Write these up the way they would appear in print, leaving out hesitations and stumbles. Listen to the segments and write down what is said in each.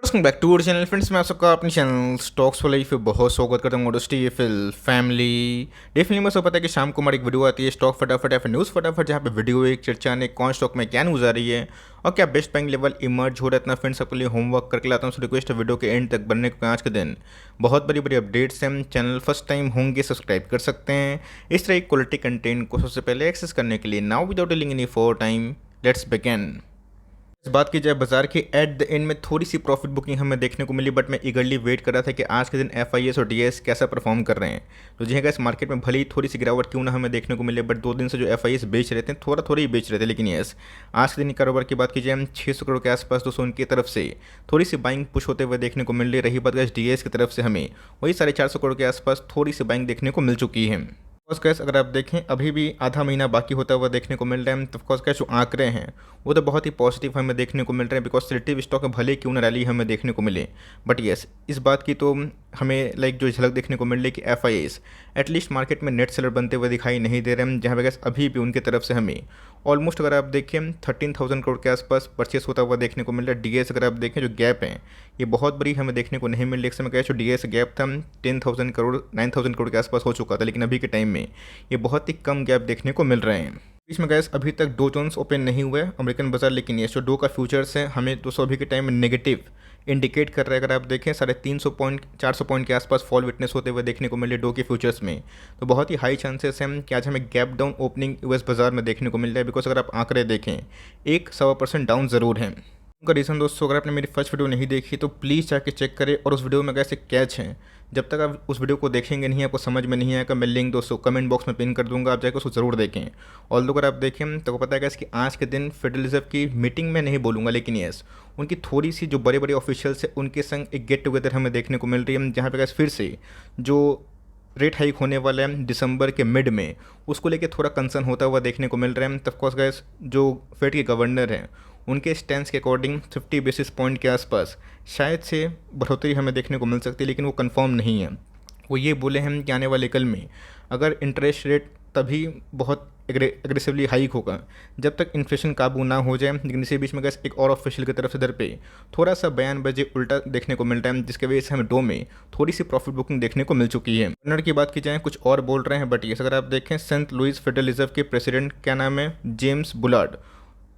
Welcome back to our channel friends. मैं आप सबका अपने चैनल स्टॉक्स वाले पे बहुत स्वागत करता हूँ। मोडस्टी फिल फैमिली डेफिनेटली मुझे सब पता है कि शाम को हमारी एक वीडियो आती है स्टॉक फटाफट या फिर न्यूज़ फटाफट, जहाँ पे वीडियो एक चर्चा ने कौन स्टॉक में क्या न्यूज़ आ रही है और क्या बेस्ट बैंक लेवल इमर्ज हो रहा है। इतना फ्रेंड्स आपके लिए होमवर्क करके लाता हूँ। रिक्वेस्ट है वीडियो के एंड तक बनने को। आज के दिन बहुत बड़ी बड़ी अपडेट्स हैं। चैनल फर्स्ट टाइम होंगे सब्सक्राइब कर सकते हैं इस तरह की क्वालिटी कंटेंट को सबसे पहले एक्सेस करने के लिए। Now without delaying any for time let's begin. इस बात की जाए बाजार की एट द एंड में थोड़ी सी प्रॉफिट बुकिंग हमें देखने को मिली, बट मैं ईगरली वेट कर रहा था कि आज के दिन एफआईएस और डीएस कैसा परफॉर्म कर रहे हैं। तो जी इस मार्केट में भले ही थोड़ी सी गिरावट क्यों ना हमें देखने को मिले, बट 2 दिन से जो एफआईएस बेच रहे थे थोड़ा ही बेच रहे थे। लेकिन यस, आज के दिन कारोबार की बात की जाए 600 करोड़ के आसपास दोस्तों उनकी तरफ से थोड़ी सी बाइंग पुश होते हुए देखने को मिल रही बात डीएस की तरफ से हमें वही 450 करोड़ के आसपास थोड़ी सी बाइंग देखने को मिल चुकी है। ऑफकोर्स अगर आप देखें अभी भी आधा महीना बाकी होता हुआ देखने को मिल रहा है, तो ऑफकोर्स जो आंकड़े हैं वो तो बहुत ही पॉजिटिव हमें देखने को मिल रहे हैं। बिकॉज सिलेक्टिव स्टॉक में भले क्यों न रैली हमें देखने को मिले, बट यस इस बात की तो हमें जो झलक देखने को मिल रही है कि एफआईएस एटलीस्ट मार्केट में नेट सेलर बनते हुए दिखाई नहीं दे रहे हैं, जहाँ पे गैस अभी भी उनकी तरफ से हमें ऑलमोस्ट अगर आप देखें 13,000 करोड़ के आसपास परचेस होता हुआ देखने को मिल रहा है। डीएस अगर आप देखें जो गैप है ये बहुत बड़ी हमें देखने को नहीं मिल रही। एक समय क्या जो डीएस गैप था 10,000 करोड़ 9,000 करोड़ के आसपास हो चुका था, लेकिन अभी के टाइम में ये बहुत ही कम गैप देखने को मिल रहे हैं। बीच में गैस अभी तक डो जोन्स ओपन नहीं हुए अमेरिकन बाजार, लेकिन ये जो डो का फ्यूचर्स है हमें 200 अभी के टाइम में नेगेटिव इंडिकेट कर रहा है। अगर आप देखें 350 पॉइंट 400 पॉइंट के आसपास फॉल विटनेस होते हुए देखने को मिले डो के फ्यूचर्स में। तो बहुत ही हाई चांसेस हैं कि आज हमें गैप डाउन ओपनिंग यूएस बाजार में देखने को मिल रहा है। बिकॉज अगर आप आंकड़े देखें 1-1.25% डाउन ज़रूर है। उनका रीज़न दोस्तों, अगर आपने मेरी फर्स्ट वीडियो नहीं देखी तो प्लीज़ जाके चेक करें, और उस वीडियो में कैसे कैच हैं जब तक आप उस वीडियो को देखेंगे नहीं आपको समझ में नहीं आएगा। मैं लिंक दोस्तों कमेंट बॉक्स में पिन कर दूंगा, आप जाकर उसको ज़रूर देखें। और अगर आप देखें तो पता है कि आज के दिन फेडरल रिजर्व की मीटिंग में नहीं बोलूँगा, लेकिन यस उनकी थोड़ी सी जो बड़े बड़े ऑफिशियल्स है उनके संग एक गेट टुगेदर हमें देखने को मिल रही है, जहाँ पे फिर से जो रेट हाइक होने वाला है दिसंबर के मिड में उसको लेके थोड़ा कंसर्न होता हुआ देखने को मिल रहा है। तब कोर्स गैस जो फेड के गवर्नर हैं उनके स्टैंड के अकॉर्डिंग 50 बेसिस पॉइंट के आसपास शायद से बढ़ोतरी हमें देखने को मिल सकती है, लेकिन वो कंफर्म नहीं है। वो ये बोले हैं कि आने वाले कल में अगर इंटरेस्ट रेट तभी बहुत एग्रेसिवली हाइक होगा जब तक इन्फ्लेशन काबू ना हो जाए। लेकिन इसी बीच में गैस एक और ऑफिशियल की तरफ से दर पे थोड़ा सा बयान बजे उल्टा देखने को मिल रहा है, जिसकी वजह से हमें डो में थोड़ी सी प्रॉफिट बुकिंग देखने को मिल चुकी है। गवर्नर की बात की जाए कुछ और बोल रहे हैं, बट ये अगर आप देखें सेंट लुइस फेडरल रिजर्व के प्रेसिडेंट क्या नाम है जेम्स बुलार्ड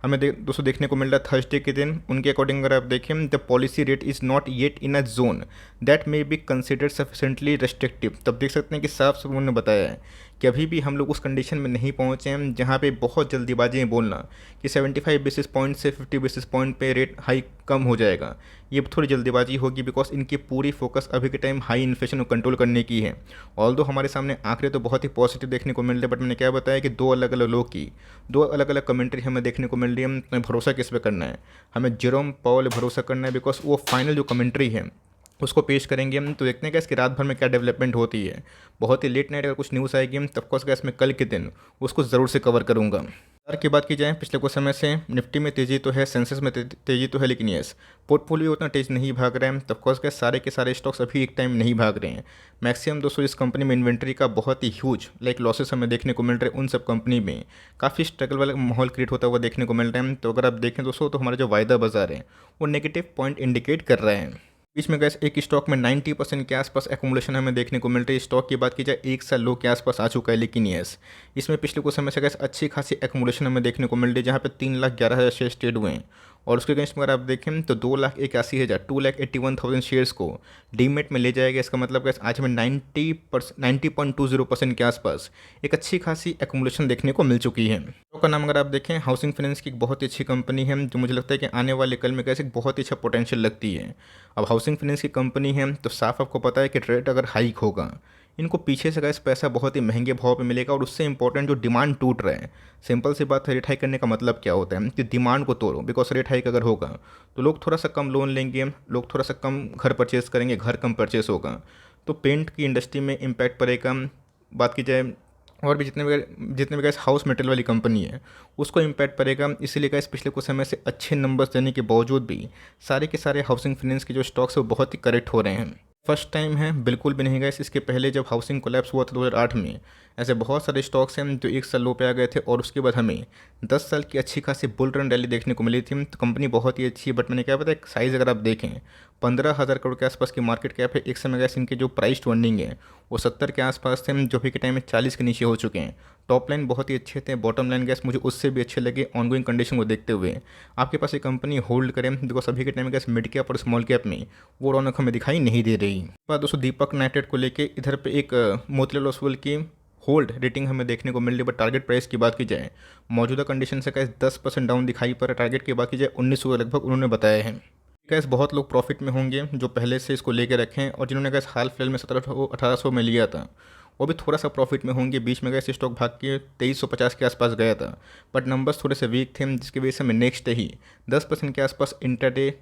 हमें दोस्तों देखने को मिल रहा है थर्सडे के दिन। उनके अकॉर्डिंग अगर आप देखें the policy rate is not yet in a zone that may be considered sufficiently restrictive. तब देख सकते हैं कि साफ साफ उन्होंने बताया है कि अभी भी हम लोग उस कंडीशन में नहीं पहुंचे हैं जहां पे बहुत जल्दीबाजी में बोलना कि 75 बेसिस पॉइंट से 50 बेसिस पॉइंट पे रेट हाई कम हो जाएगा, ये थोड़ी जल्दीबाजी होगी। बिकॉज इनकी पूरी फोकस अभी के टाइम हाई इन्फ्लेशन को कंट्रोल करने की है। ऑल्दो हमारे सामने आंकड़े तो बहुत ही पॉजिटिव देखने को मिल रहे हैं, बट मैंने क्या बताया कि दो अलग अलग लोग की दो अलग अलग कमेंट्री हमें देखने को मिल रही है। हमें भरोसा किस पे करना है? हमें जेरोम पावेल भरोसा करना है, बिकॉज वो फाइनल जो कमेंट्री है उसको पेश करेंगे हम, तो देखते हैं कि इसकी रात भर में क्या डेवलपमेंट होती है। बहुत ही लेट नाइट अगर कुछ न्यूज़ आएगी तब कोर्स का इसमें कल के दिन उसको ज़रूर से कवर करूँगा। बाजार की बात की जाए पिछले कुछ समय से निफ्टी में तेज़ी तो है, सेंसेस में तेज़ी तो है, लेकिन यस पोर्टफोलियो उतना तेज नहीं भाग रहा है। तब कोर्स का सारे के सारे स्टॉक्स अभी एक टाइम नहीं भाग रहे हैं। मैक्सिमम दोस्तों इस कंपनी में इन्वेंट्री का बहुत ही ह्यूज लॉसेस हमें देखने को मिल रहे हैं। उन सब कंपनी में काफ़ी स्ट्रगल वाला माहौल क्रिएट होता हुआ देखने को मिल रहा है। तो अगर आप देखें दोस्तों तो हमारा जो वायदा बाजार है वो नेगेटिव पॉइंट इंडिकेट कर रहा है। बीच में गैस एक स्टॉक में 90% के आसपास एक्यूमुलेशन हमें देखने को मिल रही है। स्टॉक की बात की जाए 1 साल लो के आसपास आ चुका है, लेकिन यस इसमें पिछले कुछ समय से गैस अच्छी खासी एक्यूमुलेशन हमें देखने को मिल रही है, जहाँ पे 3,11,000 शेयर्स ट्रेड हुए हैं। और उसके अगेंस्ट में अगर आप देखें तो 2,81,000 2,81,000 शेयर्स को डीमेट में ले जाएगा। इसका मतलब गैस आज हमें 90.20% के आसपास एक अच्छी खासी एक्यूमुलेशन देखने को मिल चुकी है। स्टॉक का नाम अगर आप देखें हाउसिंग फाइनेंस की एक बहुत ही अच्छी कंपनी है, जो मुझे लगता है कि आने वाले कल में कैसे बहुत ही अच्छा पोटेंशियल लगती है। अब हाउसिंग फाइनेंस की कंपनी है तो साफ आपको पता है कि रेट अगर हाइक होगा इनको पीछे से गैस पैसा बहुत ही महंगे भाव पे मिलेगा, और उससे इंपॉर्टेंट जो डिमांड टूट रहा है। सिंपल सी बात है, रेट हाइक करने का मतलब क्या होता है कि डिमांड को तोड़ो। बिकॉज रेट हाइक अगर होगा तो लोग थोड़ा सा कम लोन लेंगे, लोग थोड़ा सा कम घर परचेज करेंगे, घर कम परचेस होगा तो पेंट की इंडस्ट्री में इम्पैक्ट पड़ेगा। बात की जाए और भी जितने भी गैस हाउस मेटेरियल वाली कंपनी है उसको इम्पैक्ट पड़ेगा। इसीलिए गैस पिछले कुछ समय से अच्छे नंबर्स देने के बावजूद भी सारे के सारे हाउसिंग फाइनेंस के जो स्टॉक्स है वो बहुत ही करेक्ट हो रहे हैं। फर्स्ट टाइम है बिल्कुल भी नहीं गैस। इसके पहले जब हाउसिंग कोलैप्स हुआ था 2008 में, ऐसे बहुत सारे स्टॉक्स हैं जो 1 साल लो पे आ गए थे और उसके बाद हमें 10 साल की अच्छी खासी बुल रन रैली देखने को मिली थी। तो कंपनी बहुत ही अच्छी है, बट मैंने क्या पता है, साइज़ अगर आप देखें 15,000 करोड़ के आसपास की मार्केट कैप है। एक समय गैस इनके जो प्राइस टू अर्निंग है वो 70 के आसपास थे, जो भी के टाइम में 40 के नीचे हो चुके हैं। टॉप लाइन बहुत ही अच्छे थे, बॉटम लाइन गैस मुझे उससे भी अच्छे लगे ऑनगोइंग कंडीशन को देखते हुए। आपके पास एक कंपनी होल्ड करें, बिकॉज अभी के टाइम में गैस मिड कैप और स्मॉल कैप में वो रौनक हमें दिखाई नहीं दे रही। बाद दोस्तों दीपक नाइट्रेट को लेके इधर पे एक मोतीलाल ओसवाल की होल्ड रेटिंग हमें देखने को मिल रही है। बट टारगेट प्राइस की बात की जाए मौजूदा कंडीशन से कैसे 10% डाउन दिखाई पड़ रहा है। टारगेट की बात की जाए 1900 के लगभग उन्होंने बताया है। कैसे बहुत लोग प्रॉफिट में होंगे जो पहले से इसको लेके रखें, और जिन्होंने कैसे हाल फिलहाल में 1700-1800 में लिया था वो भी थोड़ा सा प्रॉफिट में होंगे। बीच में कैसे स्टॉक भाग के 2350 के आसपास गया था, बट नंबर्स थोड़े से वीक थे, जिसकी वजह से हमें नेक्स्ट डे ही 10% के आसपास इंटरडे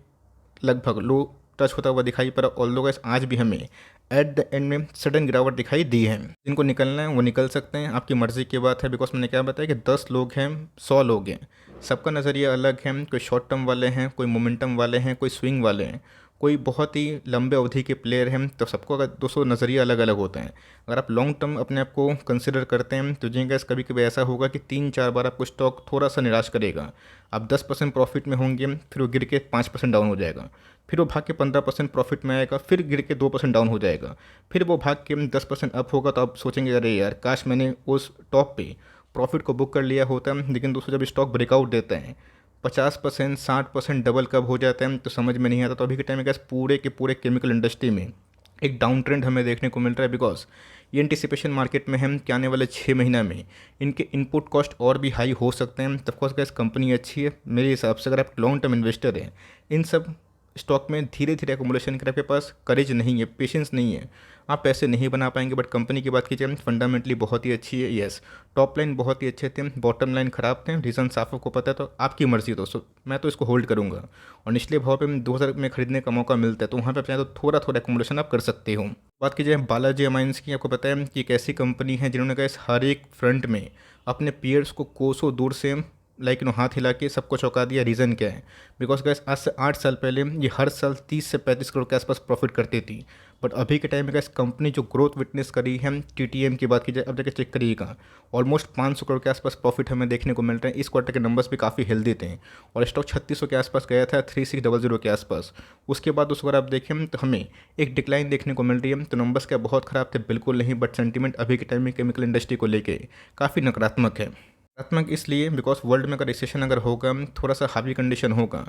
लगभग लो टच होता हुआ दिखाई पड़ा। ऑल्दो गाइस आज भी हमें एट द एंड में सडन गिरावट दिखाई दी है। जिनको निकलना है वो निकल सकते हैं, आपकी मर्ज़ी की बात है। बिकॉज मैंने क्या बताया कि 10 लोग हैं, 100 लोग हैं, सबका नज़रिया अलग है। कोई शॉर्ट टर्म वाले हैं, कोई मोमेंटम वाले हैं, कोई स्विंग वाले हैं, कोई बहुत ही लंबे अवधि के प्लेयर हैं। तो सबको अगर 200 नज़रिया अलग अलग होते हैं। अगर आप लॉन्ग टर्म अपने आप को कंसिडर करते हैं तो जी गैस कभी कभी ऐसा होगा कि 3-4 बार आपको स्टॉक थोड़ा सा निराश करेगा। आप 10% प्रॉफिट में होंगे, फिर वो गिर के 5% डाउन हो जाएगा, फिर वो भाग के 15% प्रॉफिट में आएगा, फिर गिर के 2% डाउन हो जाएगा, फिर वो भाग के 10% अप होगा। तो आप सोचेंगे अरे यार काश मैंने उस टॉप पे प्रॉफिट को बुक कर लिया होता। लेकिन दोस्तों जब स्टॉक ब्रेकआउट देता है 50%, 60% डबल कब हो जाता है तो समझ में नहीं आता। तो अभी के टाइम में गैस पूरे के पूरे केमिकल इंडस्ट्री में एक डाउन ट्रेंड हमें देखने को मिल रहा है। बिकॉज ये एंटिसिपेशन मार्केट में है कि आने वाले 6 महीना में इनके इनपुट कॉस्ट और भी हाई हो सकते हैं। तो ऑफकोर्स गैस कंपनी अच्छी है मेरे हिसाब से। अगर आप लॉन्ग टर्म इन्वेस्टर हैं, इन सब स्टॉक में धीरे धीरे एकोमुलेशन कर आपके पास करेज नहीं है, पेशेंस नहीं है, आप पैसे नहीं बना पाएंगे। बट कंपनी की बात कीजिए फंडामेंटली बहुत ही अच्छी है। येस, टॉप लाइन बहुत ही अच्छे थे, बॉटम लाइन खराब थे, रीज़न साफ आपको पता है। तो आपकी मर्जी दोस्तों, मैं तो इसको होल्ड करूंगा। और निचले भाव पे 2000 में खरीदने का मौका मिलता है तो वहाँ पे चाहे तो थोड़ा थोड़ा एकोमुलेशन आप कर सकते हो। बात कीजिए बालाजी अमाइंस की, आपको पता है कि एक ऐसी कंपनी है जिन्होंने कहा इस हर एक फ्रंट में अपने पीयर्स को कोसों दूर से हाथ हिला के सबको चौंका दिया। रीज़न क्या है? बिकॉज गैस आज से 8 साल पहले ये हर साल 30 से 35 करोड़ के आसपास प्रॉफिट करती थी। बट अभी के टाइम में गैस कंपनी जो ग्रोथ विटनेस करी है, टीटीएम की बात की जाए अब जाके चेक करिएगा, ऑलमोस्ट 500 करोड़ के आसपास प्रॉफिट हमें देखने को मिल रहे हैं। इस क्वार्टर के नंबर्स भी काफ़ी हेल्दी थे और स्टॉक 3600 के आसपास गया था, 3600 के आसपास। उसके बाद उस बार आप देखें तो हमें एक डिक्लाइन देखने को मिल रही है। तो नंबर्स क्या बहुत ख़राब थे? बिल्कुल नहीं। बट सेंटीमेंट अभी के टाइम में केमिकल इंडस्ट्री को लेके काफ़ी नकारात्मक है। नकारात्मक इसलिए बिकॉज वर्ल्ड में अगर रिसेशन अगर होगा, थोड़ा सा हावी कंडीशन होगा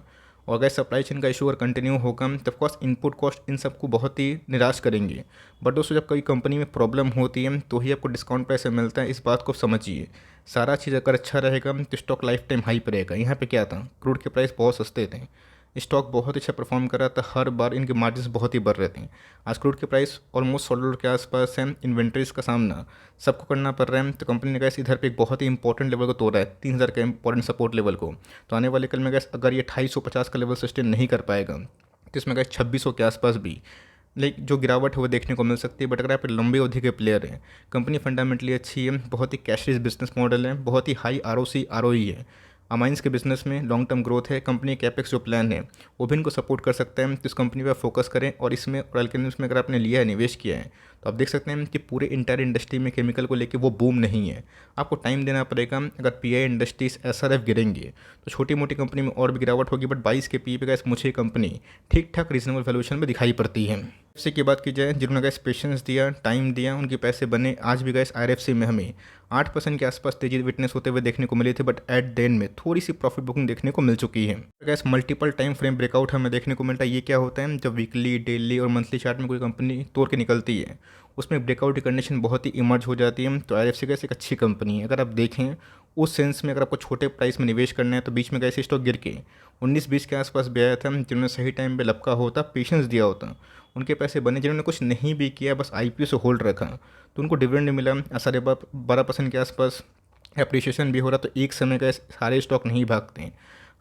और अगर सप्लाई चेन का इशू अगर कंटिन्यू होगा तो ऑफकोर्स इनपुट कॉस्ट इन सबको बहुत ही निराश करेंगे। बट दोस्तों जब कोई कंपनी में प्रॉब्लम होती है तो ही आपको डिस्काउंट पैसे मिलता है, इस बात को समझिए। सारा चीज़ अगर अच्छा रहेगा तो स्टॉक लाइफ टाइम हाई पर रहेगा। यहाँ पे क्या था, क्रूड के प्राइस बहुत सस्ते थे, स्टॉक बहुत अच्छा परफॉर्म कर रहा था, हर बार इनके मार्जिन बहुत ही बढ़ रहे थे। आज क्रूड के प्राइस ऑलमोस्ट $100 के आसपास है, इन्वेंट्रीज का सामना सबको करना पड़ रहा है। तो कंपनी ने गैस इधर पे एक बहुत ही इंपॉर्टेंट लेवल को तोड़ा है, 3000 का इंपॉर्टेंट सपोर्ट लेवल को। तो आने वाले कल में गैस अगर ये 2850 का लेवल सस्टेन नहीं कर पाएगा तो इसमें गैस 2600 के आसपास भी लाइक जो गिरावट है वो देखने को मिल सकती है। बट अगर आप लंबे अवधि के प्लेयर हैं, कंपनी फंडामेंटली अच्छी है, बहुत ही कैश रिच बिजनेस मॉडल है, बहुत ही हाई आरओसी आरओई है। अमाइंस के बिजनेस में लॉन्ग टर्म ग्रोथ है, कंपनी कैपेक्स जो प्लान है वो भी इनको सपोर्ट कर सकता है। तो इस कंपनी पर फोकस करें और इसमें और अल्केमिस्ट में अगर आपने लिया है, निवेश किया है, तो आप देख सकते हैं कि पूरे इंटायर इंडस्ट्री में केमिकल को लेकर वो बूम नहीं है। आपको टाइम देना पड़ेगा। अगर पीआई इंडस्ट्रीज एसआरएफ गिरेंगे तो छोटी मोटी कंपनी में और भी गिरावट होगी। बट 22 के पी पे गैस मुझे कंपनी ठीक ठाक रीजनेबल वैल्यूएशन में दिखाई पड़ती है। एफसी की बात की जाए, जिन्होंने गैस पेशेंस दिया, टाइम दिया, उनके पैसे बने। आज भी गैस आईआरएफसी में हमें 8% के आसपास तेजी विटनेस होते हुए देखने को मिली थी। बट एट द एंड में थोड़ी सी प्रॉफिट बुकिंग देखने को मिल चुकी है। Gas multiple time frame breakout हमें देखने को मिलता है। ये क्या होता है, जब वीकली, डेली और मंथली चार्ट में कोई कंपनी तोड़ के निकलती है उसमें ब्रेकआउट की कंडीशन बहुत ही इमर्ज हो जाती है। तो आईआरएफसी गैस एक अच्छी कंपनी है। अगर आप देखें उस सेंस में, अगर आपको छोटे प्राइस में निवेश करना है तो बीच में गैस स्टॉक गिर के 19-20 के आसपास भी आया था। जिन्होंने सही टाइम पे लपका होता, पेशेंस दिया होता, उनके पैसे बने। जिन्होंने कुछ नहीं भी किया, बस आईपीओ से होल्ड रखा, तो उनको डिविडेंड मिला 12% के आसपास। एप्रिसिएशन भी हो रहा। तो एक समय का सारे स्टॉक नहीं भागते हैं,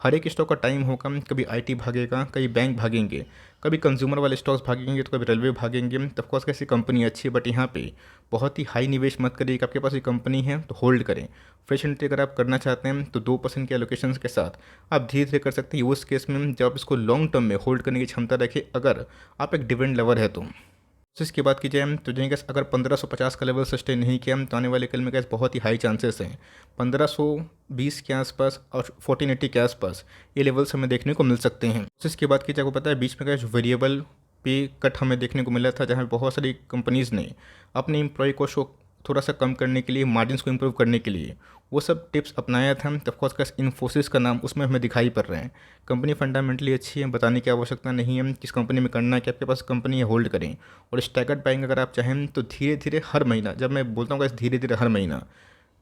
हर एक स्टॉक का टाइम होगा। कभी आईटी भागेगा, कभी बैंक भागेंगे, कभी कंज्यूमर वाले स्टॉक्स भागेंगे, तो कभी रेलवे भागेंगे। तो ऑफकोर्स कैसी कंपनी अच्छी है। बट यहाँ पे बहुत ही हाई निवेश मत करिए। आपके पास ये कंपनी है तो होल्ड करें। फ्रेश एंट्री अगर आप करना चाहते हैं तो 2% के एलोकेशन के साथ आप धीरे धीरे कर सकते हैं। उस केस में जब आप इसको लॉन्ग टर्म में होल्ड करने की क्षमता रखें, अगर आप एक डिविडेंड लवर है तो। तो इसकी बात की जाए तो जिनके अगर 1550 का लेवल सस्टेन नहीं किया तो आने वाले कल में गैस बहुत ही हाई चांसेस हैं 1520 के आसपास और 1480 के आसपास ये लेवल्स हमें देखने को मिल सकते हैं। तो इसकी बात की जाए, आपको पता है बीच में गैस वेरिएबल पे कट हमें देखने को मिला था, जहाँ बहुत सारी कंपनीज़ ने अपने एम्प्लॉय को थोड़ा सा कम करने के लिए, मार्जिन्स को इम्प्रूव करने के लिए वो सब टिप्स अपनाया था। तब ऑफकोर्स का इन्फोसिस का नाम उसमें हमें दिखाई पड़ रहे हैं। कंपनी फंडामेंटली अच्छी है, बताने की आवश्यकता नहीं है किस कंपनी में करना है कि आपके पास कंपनी है होल्ड करें। और स्टैगर्ड बाइंग अगर आप चाहें तो धीरे धीरे हर महीना, जब मैं बोलता हूँ धीरे धीरे हर महीना,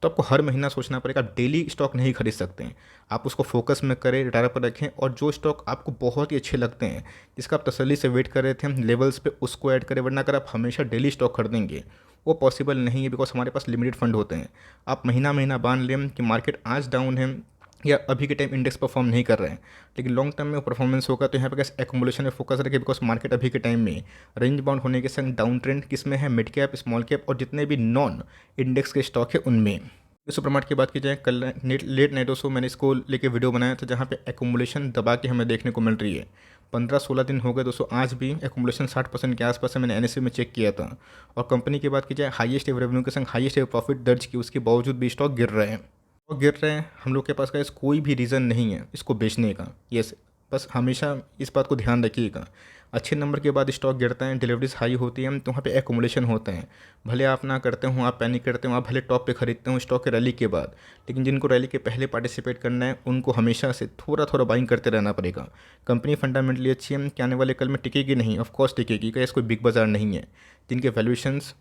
तो आपको हर महीना सोचना पड़ेगा। आप डेली स्टॉक नहीं खरीद सकते हैं, आप उसको फोकस में करें, रिटायर पर रखें, और जो स्टॉक आपको बहुत ही अच्छे लगते हैं, जिसका आप तसल्ली से वेट कर रहे थे लेवल्स पे, उसको ऐड करें। वरना अगर आप हमेशा डेली स्टॉक खरीदेंगे वो पॉसिबल नहीं है, बिकॉज हमारे पास लिमिटेड फंड होते हैं। आप महीना महीना बांध लें कि मार्केट आज डाउन है या अभी के टाइम इंडेक्स परफॉर्म नहीं कर रहे हैं, लेकिन लॉन्ग टर्म में परफॉर्मेंस होगा। तो यहाँ पे कैसे एक्मुलेशन में फोकस रखें, बिकॉज मार्केट अभी के टाइम में रेंज बाउंड होने के संग डाउन ट्रेंड किस में है, मिड कैप, स्मॉल कैप और जितने भी नॉन इंडेक्स के स्टॉक है उनमें। सुपर मार्केट की बात की जाए, कल लेट नाइट ऑल्सो मैंने इसको लेके वीडियो बनाया था, जहाँ पे एक्मुलेशन दबा के हमें देखने को मिल रही है। 15-16 दिन हो गए दोस्तों, आज भी एक्मुलेशन 60% के आसपास है। मैंने एनएससी में चेक किया था। और कंपनी की बात की जाए, हाईएस्ट एवर रेवेन्यू के संग हाईएस्ट एवर प्रॉफिट दर्ज की, उसके बावजूद भी स्टॉक गिर रहे हैं। और गिर रहे हैं, हम लोग के पास का कोई भी रीज़न नहीं है इसको बेचने का। यस, बस हमेशा इस बात को ध्यान रखिएगा। अच्छे नंबर के बाद स्टॉक गिरता है, डिलीवरीज हाई होती है, तो वहाँ पे एक्मुलेशन होते हैं। भले आप ना करते हो, आप पैनिक करते हो, आप भले टॉप पे खरीदते हो स्टॉक के रैली के बाद, लेकिन जिनको रैली के पहले पार्टिसिपेट करना है उनको हमेशा से थोड़ा थोड़ा बाइंग करते रहना पड़ेगा। कंपनी फंडामेंटली अच्छी है कि आने वाले कल में टिकेगी नहीं, ऑफकोर्स टिकेगी, क्या कोई बिग बाजार नहीं है। जिनके वैल्यूएशंस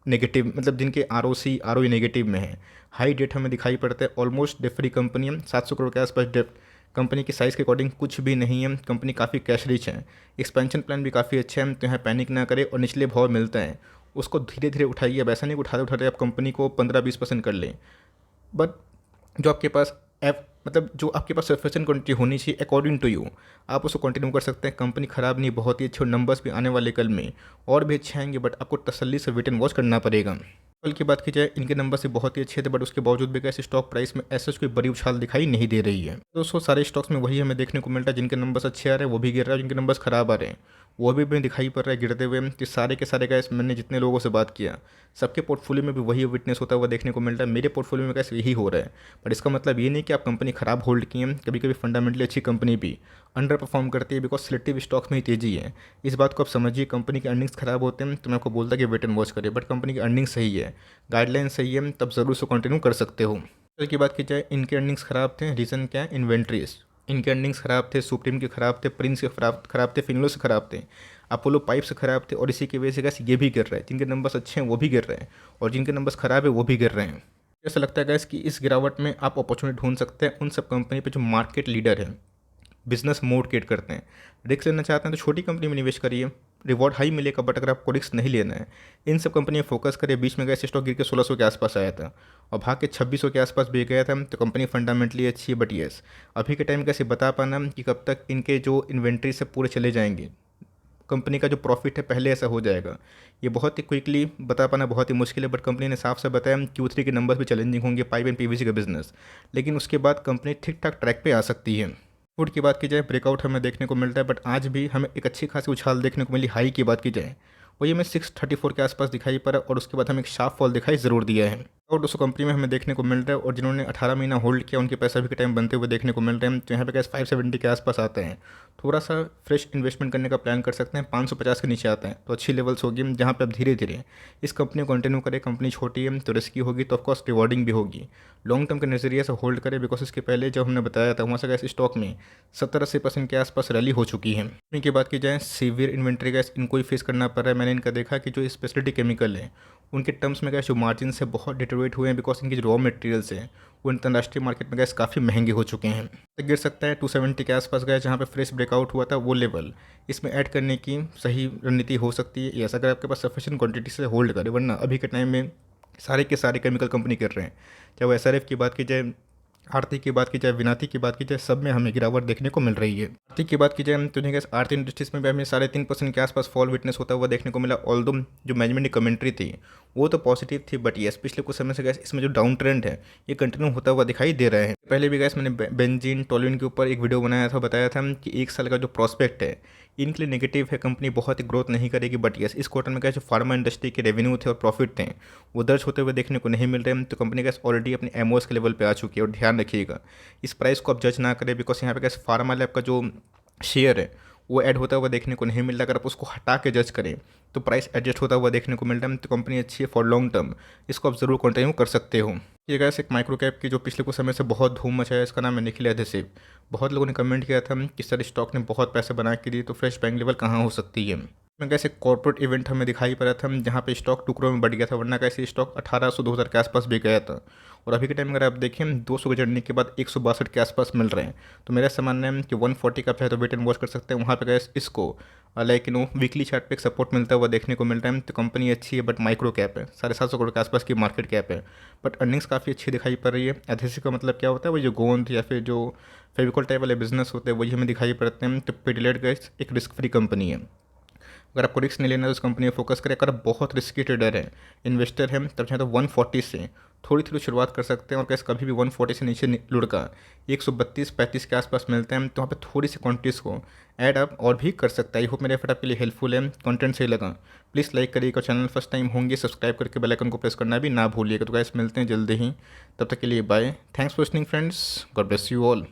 नेगेटिव, मतलब जिनके आरओई नेगेटिव में है, हाई डेट हमें दिखाई पड़ता है। ऑलमोस्ट डेट फ्री कंपनी है, 700 करोड़ के आसपास डेट। कंपनी की साइज़ के अकॉर्डिंग कुछ भी नहीं है, कंपनी काफ़ी कैश रिच है, एक्सपेंशन प्लान भी काफ़ी अच्छा है। तो यहाँ पैनिक ना करें, और निचले भाव मिलता है उसको धीरे धीरे उठाइए। अब ऐसा नहीं उठाते उठाते आप कंपनी को 15-20% कर लें, बट जो आपके पास मतलब जो आपके पास सफिशिएंट क्वांटिटी होनी चाहिए अकॉर्डिंग टू यू, आप उसको कंटिन्यू कर सकते हैं। कंपनी ख़राब नहीं, बहुत ही अच्छे, और नंबर्स भी आने वाले कल में और भी अच्छे आएंगे, बट आपको तसल्ली से वेट एंड वॉच करना पड़ेगा। कल की बात की जाए, इनके नंबर से बहुत ही अच्छे थे, बट उसके बावजूद भी कैसे स्टॉक प्राइस में ऐसा कोई बड़ी उछाल दिखाई नहीं दे रही है। दोस्तों सारे स्टॉक्स में वही हमें देखने को मिलता है, जिनके नंबर्स अच्छे आ रहे हैं वो भी गिर रहा है, जिनके नंबर्स खराब आ रहे हैं वो भी हमें दिखाई पड़ रहा है गिरते हुए। कि सारे के सारे गैस, मैंने जितने लोगों से बात किया सबके पोर्टफोलियो में भी वही विटनेस होता हुआ देखने को मिल रहा है। मेरे पोर्टफोलियो में कैसे यही हो रहा है, बट इसका मतलब ये नहीं कि आप कंपनी ख़राब होल्ड किए हैं। कभी कभी फंडामेंटली अच्छी कंपनी भी अंडर परफॉर्म करती है, बिकॉज सिलेक्टिव स्टॉक्स में ही तेजी है। इस बात को आप समझिए। कंपनी के अर्निंग्स खराब होते हैं तो मैं आपको बोलता कि वेट एंड वॉच करिए, बट कंपनी की अर्निंग्स सही है, गाइडलाइन सही है, तब ज़रूर उसको कंटिन्यू कर सकते हो। कल की बात की जाए, इनके अर्निंग्स ख़राब थे, रीज़न क्या है, इन्वेंट्रीज। इनके अर्निंग्स ख़राब थे, सुप्रीम के ख़राब थे, प्रिंस के खराब थे, फिनलो से ख़राब थे, अपोलो पाइप से ख़राब थे, और इसी की वजह से गैस ये भी गिर रहे हैं। जिनके नंबर्स अच्छे हैं वो भी गिर रहे हैं, और जिनके नंबर्स ख़राब है वो भी गिर रहे हैं। ऐसा लगता है गैस कि इस गिरावट में आप अपॉर्चुनिटी ढूंढ सकते हैं उन सब कंपनी पे जो मार्केट लीडर है, बिजनेस मोड क्रिएट करते हैं। रिस्क लेना चाहते हैं तो छोटी कंपनी में निवेश करिए, रिवॉर्ड हाई मिलेगा, बट अगर आपको रिस्क नहीं लेना है, इन सब कंपनी में फोकस करिए। बीच में गैस स्टॉक गिर के 1600 के आसपास आया था और भाग के 2600 के आसपास भी गया था। तो कंपनी फंडामेंटली अच्छी है, बट येस अभी के टाइम कैसे बता पाना कि कब तक इनके जो इन्वेंट्री से पूरे चले जाएंगे, कंपनी का जो प्रॉफिट है पहले ऐसा हो जाएगा, ये बहुत ही क्विकली बता पाना बहुत ही मुश्किल है। बट कंपनी ने साफ से बताया Q3 के नंबर्स भी चैलेंजिंग होंगे, पाइप एंड पीवीसी का बिजनेस, लेकिन उसके बाद कंपनी ठीक ठाक ट्रैक पे आ सकती है। फूड की बात की जाए, ब्रेकआउट हमें देखने को मिलता है, बट आज भी हमें एक अच्छी खासी उछाल देखने को मिली। हाई की बात की जाए वही हमें 634 के आसपास दिखाई पड़ा, और उसके बाद हमें एक शार्प फॉल दिखाई ज़रूर दिया है। और दोस्तों कंपनी में हमें देखने को मिल रहा है, और जिन्होंने 18 महीना होल्ड किया उनके पैसा भी के टाइम बनते हुए देखने को मिल रहे हैं। तो यहाँ पे कैसे 570 के आसपास आते हैं, थोड़ा सा फ्रेश इन्वेस्टमेंट करने का प्लान कर सकते हैं। 550 के नीचे आते हैं तो अच्छी लेवल्स होगी, जहाँ पे आप धीरे धीरे इस कंपनी को कंटिन्यू करें। कंपनी छोटी है तो रिस्की होगी, तो ऑफकोर्स रिवॉर्डिंग भी होगी। लॉन्ग टर्म के नज़रिए से होल्ड करें, बिकॉज इसके पहले जब हमने बताया था वहाँ से गैस स्टॉक में 70-80% के आसपास रैली हो चुकी है। कंपनी की बात की जाए, सीवियर इन्वेंट्री गैस इनको ही फेस करना पड़ रहा है। मैंने इनका देखा कि जो स्पेशलिटी केमिकल है उनके टर्म्स में गैस जो मार्जिन से बहुत डिटोरेट हुए हैं, बिकॉज इनकी जो रॉ मटेरियल्स हैं वो अंतर्राष्ट्रीय मार्केट में गैस काफ़ी महंगे हो चुके हैं। तो गिर सकता है 270 के आसपास गए, जहाँ पे फ्रेश ब्रेकआउट हुआ था वो लेवल इसमें ऐड करने की सही रणनीति हो सकती है। ऐसा अगर आपके पास सफिशिएंट क्वांटिटी से होल्ड करे, वरना अभी के टाइम में सारे के सारे केमिकल कंपनी कर रहे हैं। चाहे वो SRF की बात की जाए, आरती की बात की जाए, विनाती की बात की जाए, सब में हमें गिरावट देखने को मिल रही है। आरती की बात की जाए तो नहीं, आरती इंडस्ट्रीज में भी हमें 3.5% के आसपास फॉल विटनेस होता हुआ देखने को मिला। ऑल्दो जो मैनेजमेंट की कमेंट्री थी वो तो पॉजिटिव थी, बट यस पिछले कुछ समय से गैस इसमें जो डाउन ट्रेंड है ये कंटिन्यू होता हुआ दिखाई दे रहा है। पहले भी गैस मैंने बेंजीन टोलिन के ऊपर एक वीडियो बनाया था, बताया था कि 1 साल का जो प्रॉस्पेक्ट है इनके लिए नेगेटिव है, कंपनी बहुत ही ग्रोथ नहीं करेगी। बट यस इस क्वार्टर में क्या जो फार्मा इंडस्ट्री के रेवेन्यू थे और प्रॉफिट थे वो दर्ज होते हुए देखने को नहीं मिल रहे हैं। तो कंपनी गैस ऑलरेडी अपने एमओएस के लेवल पे आ चुकी है। और ध्यान रखिएगा इस प्राइस को आप जज ना करें, बिकॉज यहाँ पे गैस फार्मा लैब का जो शेयर है वो ऐड होता हुआ देखने को नहीं मिल रहा। अगर आप उसको हटा के जज करें तो प्राइस एडजस्ट होता हुआ देखने को मिल रहा है। तो कंपनी अच्छी है फॉर लॉन्ग टर्म, इसको आप ज़रूर कंटिन्यू कर सकते हो। ये गैस एक माइक्रो कैप की जो पिछले कुछ समय से बहुत धूम मचाया, इसका नाम है निखिल एडहेसिव। बहुत लोगों ने कमेंट किया था कि सर स्टॉक ने बहुत पैसे बना के दिए तो फ्रेश बैंक लेवल कहाँ हो सकती है। में कैसे कॉर्पोरेट इवेंट हमें दिखाई पड़ा था जहाँ पे स्टॉक टुकड़ों में बढ़ गया था, वरना कैसे स्टॉक 1800-2000 के आसपास भी गया था। और अभी के टाइम अगर आप देखें 200 के चढ़ने के बाद 162 के आसपास मिल रहे हैं। तो मेरा सामान्य है कि 140 का है तो वेट एंड वॉच कर सकते हैं। वहाँ पे गैस इसको लाइक वीकली चार्ट पे एक सपोर्ट मिलता हुआ देखने को मिल रहा है। तो कंपनी अच्छी है बट माइक्रो कैप है, 750 करोड़ के आसपास की मार्केट कैप है, बट अर्निंग्स काफ़ी अच्छी दिखाई पड़ रही है। एडहेसिव का मतलब क्या होता है, वो जो गोंद या फिर जो फेविकॉल टाइप वाले बिजनेस होते हैं वही हमें दिखाई पड़ते हैं। तो पिडिलाइट गैस एक रिस्क फ्री कंपनी है। अगर आपको रिस्क नहीं लेना है तो उस कंपनी में फोकस करें। अगर आप बहुत रिस्की ट्रेडर है, इन्वेस्टर है, तब चाहे तो 140 से थोड़ी थोड़ी शुरुआत कर सकते हैं। और कैसे कभी भी 140 से नीचे लुढ़का 132-35 के आसपास मिलते हैं, तो वहाँ पे थोड़ी सी क्वांटिटीज़ को ऐड अप और भी कर सकता है। आई होप मेरा एफर्ट आपके लिए हेल्पफुल है, कंटेंट सही लगा प्लीज़ लाइक करिएगा। चैनल फर्स्ट टाइम होंगे सब्सक्राइब करके बेल आइकन को प्रेस करना भी ना भूलिएगा। तो गाइस मिलते हैं जल्दी ही, तब तक के लिए bye. Thanks for listening friends, God bless you all.